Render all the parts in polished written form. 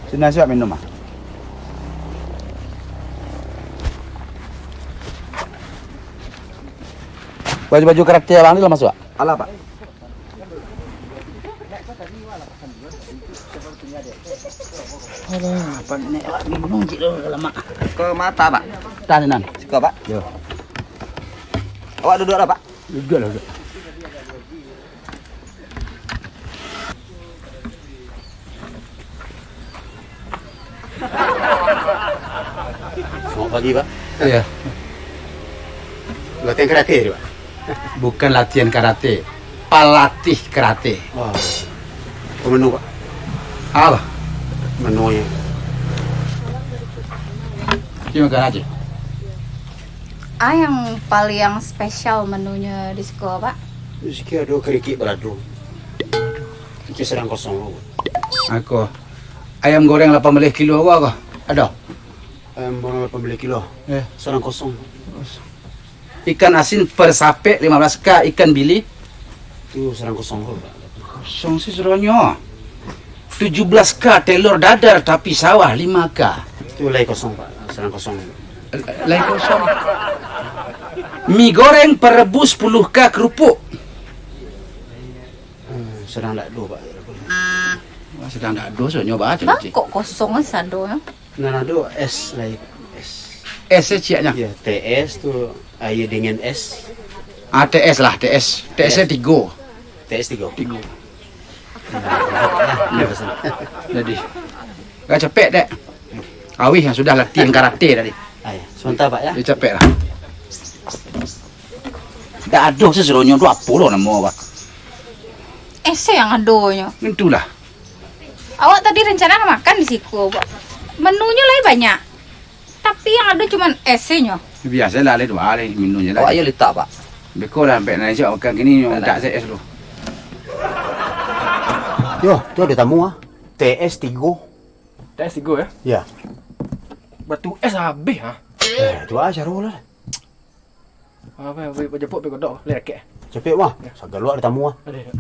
Sini siap minum ah. Baju-baju karate abang ni lah masuk. Alah pak. Apa ni awak minum cik dulu lama. Ke mata pak. Dah nan. Suka pak. Yo. Awak duduk lah pak. Duduk lah duduk. Selamat pagi, Pak. Iya. Latihan karate ni, Pak. Bukan latihan karate, pelatih karate. Wah. Apa menu, Pak? Apa? Menunya. Terima kasih. Yang paling spesial menunya di sekolah, Pak? Sikit ada kerikik balado. Itu sedang kosong. Aku ayam goreng 18 kilo aku. Ada. Ayam 18 kilo. Sedang kosong. Ikan asin per sape 15k, ikan bili. Itu sedang kosong, Pak. Kosong sih seronyo. 17k telur dadar tapi sawah 5k. Itu lagi kosong, Pak. Sedang kosong. Lain kosong. Mie goreng perebus 10k kerupuk. Sedang tak ada, Pak. Wah, sedang tak ada so nyoba aja. Bang, kok kosong sando ya? Nah, ada es lagi. Es. Es ciaknya. Ya, TS tu air dengan es. TS lah, TS. TS-nya 3. TS 3. 3. Ya, pesan. Jadi gak capek dek. Awih yang sudah latihan karate tadi. Ya. Sebentar, Pak ya. Dia capek lah. Tak ada seseronyo tu apa lo nama Pak. Ese yang adonya. Itulah. Awak tadi rencana makan di siku, Pak. Menunya lagi banyak. Tapi yang ada cuma esnya. Biasa lah le dua le minumnya lah. Awak ya letak, Pak. Beko lah sampai Malaysia makan gini tak saya es lu. Yo, tu ada tamu ah. TS 3. TS 3 ya? Ya. Batu es habis ha. Tu aja rolah. Apa jemput pergi kodok le raket. Cepet wah. Sagala luar ada tamu ah. Ada.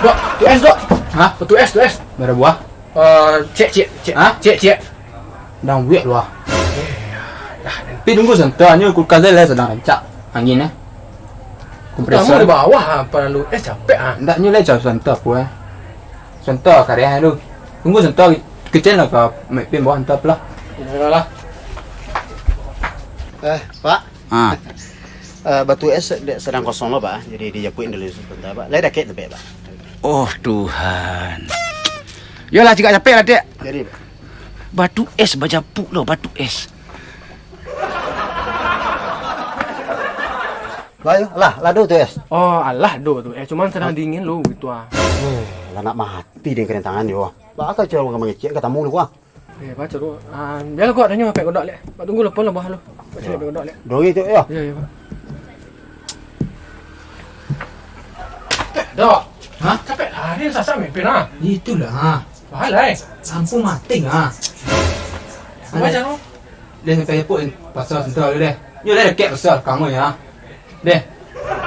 Dok, tu es dok. Hah? Tu es. Berapa buah? Cek. Hah? Cek. Dah wet lu ah. Tapi tunggu sebentar, ni kulkas dia sedang rancak angin Kamu kompresor. di bawah ha, perlu es capek ha. Hendaknya lah jauh sebentar pun Sebentar karya tu. Tunggu sebentar, kecil lah kau pin bawah hantar pula. Yalah. Pak. Ha. Batu es sedang kosong lah, Pak. Jadi dijapuin dulu sebentar, Pak. Lai raket lebih, Pak. Oh Tuhan. Yalah jika capek lah dek. Jadi, Pak. Batu es bajapuk lo batu es. Bayo, lah lado tu es. Oh, alah tu. Cuman sedang dingin lu gitu ah. Lah nak mati dia kena tangan dia. Pak akak cara orang mengecek ke tamu lu ah. Baca tu. Biarlah kau tanya sampai kodok lek. Pak tunggu lepas lah bawah lu. Baca sampai kodok lek. Doi tu ya. Ya, Pak. Dok. Hah? Capek lah dia sasak mepin ah. Itulah ha. Bahal Sampu mating ha. Baca tu. Dia sampai pun pasal sebentar dulu deh. Ni lah raket pasal kamu ya. Deh.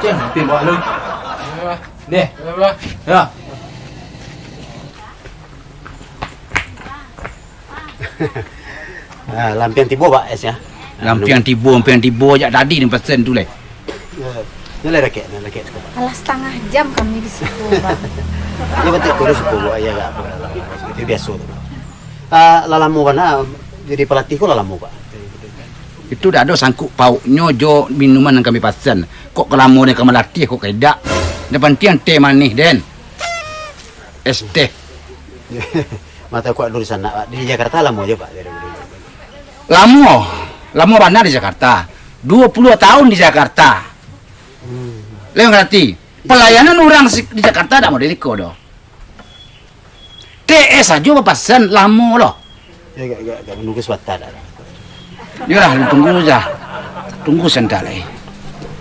Cek pin bawah lu. Deh. Ya. Lampian tiba, Pak es ya. Lampian tiba jak tadi ni pesen tu le. Ni lai raket, sekarang. Alah setengah jam kami di situ, Pak. Dia betul terus sepuluh ya enggak apa. Itu biasa tu. Lalamu mana jadi pelatih kok lalamu, Pak. Itu dah ada sangkut pauknya jo minuman yang kami pesen. Kok kelamo dia kami latih kok kedak. Depan tiang teh manis den. Es teh. Mata kuat dulu di sana, Pak. Di Jakarta lama aja, Pak. Lama mana di Jakarta? 20 tahun di Jakarta. Leong ngerti. Pelayanan orang di Jakarta tak model iko doh. TS aja pesan lama loh. Ya enggak menunggu sebentar dah. Yalah tunggu aja. Tunggu sebentar lagi.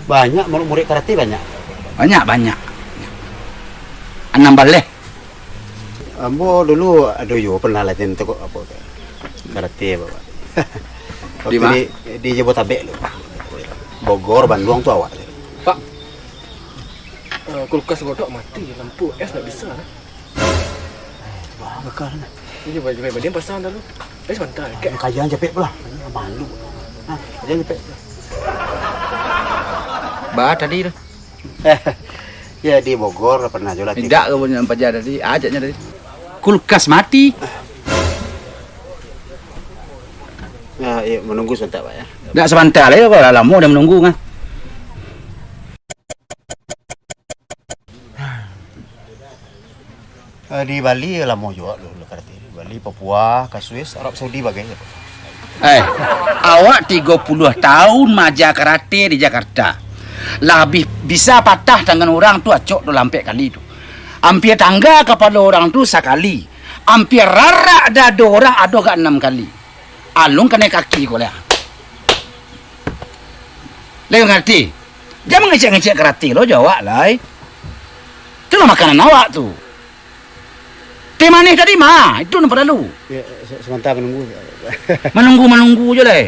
Banyak murid karate banyak. Banyak. 6 balik. Ambo dulu aduh yo pernah latihan untuk apa karate, Bapak. Di mana? Di Jabodetabek loh. Bogor, Bandung tuh awak. Pak, kulkas godok mati, lampu es tak bisa. Wah, bekal na. Ini baju dia pasang dah lu. Sebentar, kek. Kajian jepit pula. Malu. Nah, kajian jepit. Bah tadi tu. Ya di Bogor pernah juga latih. Tidak kau punya pajar tadi, ajaknya tadi. Kulkas mati. Ya, iya, menunggu sebentar Pak ya. Tak sebentar lah, kalau lama dah menunggu kan. Di Bali lama juga dulu karate. Bali, Papua, ke Swiss, Arab Saudi bagainya. Awak 30 tahun maja karate di Jakarta. Lebih bisa patah tangan orang tu acok tu lampai kali tu. Hampir tangga kepala orang tu sekali. Hampir rarak dada orang ada ke 6 kali. Alung kena kaki kau lah. Lagi ngerti? Jangan ngecek-ngecek karate lo jawab lah. Itulah makanan awak tu. Teh manis tadi mah, itu nampak lalu. Ya, sebentar menunggu. Menunggu je lah.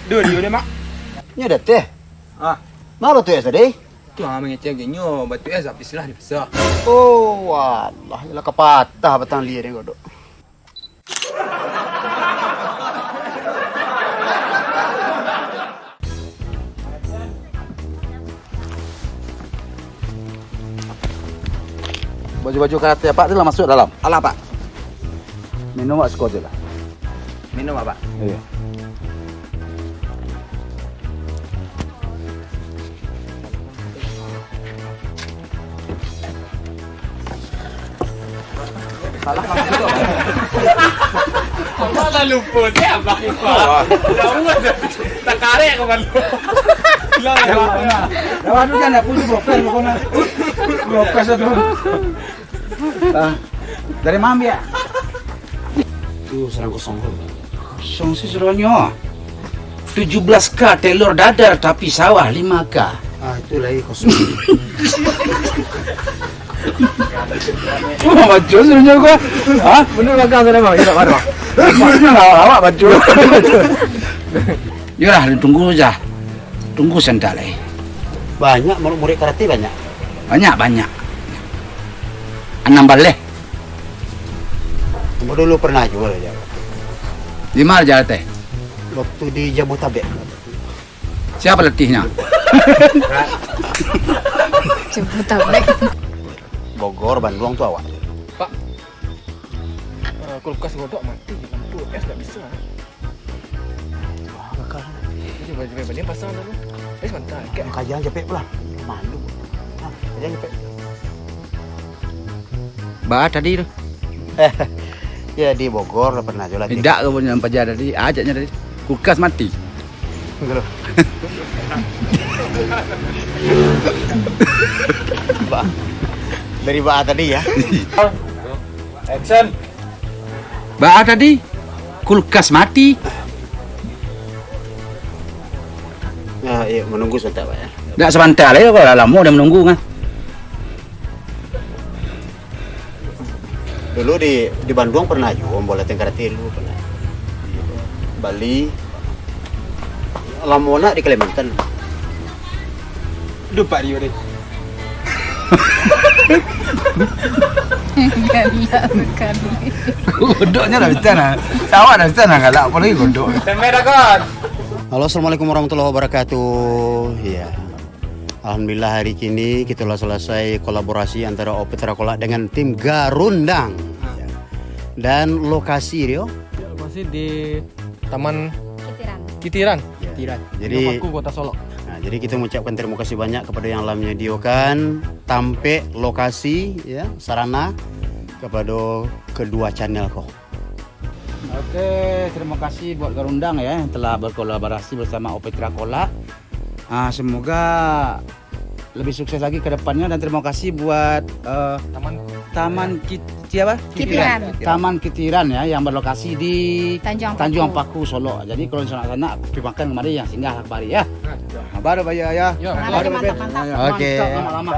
Dua dia mak. Nya dah teh. Ah, Mana tu ya tadi? tu mengecek genyo batu es habis lah di besar. Oh, walah, ialah kepatah batang liar ni godok. Baju-baju karate apa tu lah masuk dalam. Alah pak. Minum wak skor je lah. Minum apa? Iya. Mana lupa dia abang itu. Lama dah. Tak karek kau malu. Lawan tu kan nak punya broker kau nak. Broker tu. Dari mana dia? Tu serang kosong. Kosong sih seronyo. 17K telur dadar tapi sawah 5K. Ah, itu lagi kosong. Oh, baju seronyo kau. Hah? Benar makan sana bang. Ya mana? Bajunya awak baju. Yalah, tunggu saja. Tunggu sebentar lagi. Banyak murid karate banyak. Banyak. 6 balik. Kamu dulu pernah juga ya. Di mana jalan teh? Waktu di Jabotabek. Siapa latihnya? Jabotabek. Bogor, Bandung tu awak. Pak. Kulkas godok mati, lampu es tak bisa. Wah, bekal. Ini baju dia pasang dah lu. Sebentar, kek. Kajian jepit pula. Malu. Nah, kajian jepit. Bah tadi tu. Ya di Bogor pernah juga latih. Tidak kau punya pajar tadi, ajaknya tadi. Kulkas mati. Enggak. Ba. Dari Ba tadi ya. Action. Bah tadi. Kulkas mati. Ya, iya, menunggu sebentar Pak ya. Tak sebentar lah, kalau lama dah menunggu kan. Dulu di Bandung pernah juga bola karate dulu pernah. Di Bali. Lamona di Kalimantan. Lupa dia deh. Kali. Godoknya dah bisa nak. Awak dah bisa nak galak, apa lagi godok. Tempe dah kan. Halo, assalamualaikum warahmatullahi wabarakatuh. Ya, alhamdulillah hari ini kita telah selesai kolaborasi antara Opitra Kolak dengan tim Garundang. Ya. Dan lokasi Rio. Masih di Taman Kitiran. Kitiran. Ya. Jadi Jadi, aku Kota Solo. nah, jadi kita mengucapkan terima kasih banyak kepada yang telah menyediakan tampe lokasi ya sarana kepada kedua channel kok. Oke, terima kasih buat Garundang ya yang telah berkolaborasi bersama Opitra Kolak. Semoga lebih sukses lagi ke depannya dan terima kasih buat Taman Kitiran. Taman Kitiran ya yang berlokasi di Tanjung Paku Solo. Jadi kalau sana pergi makan kemari yang singgah kemari ya. Baru bayar ya. Ya, Mantap. Oke. Oke. Lama-lama.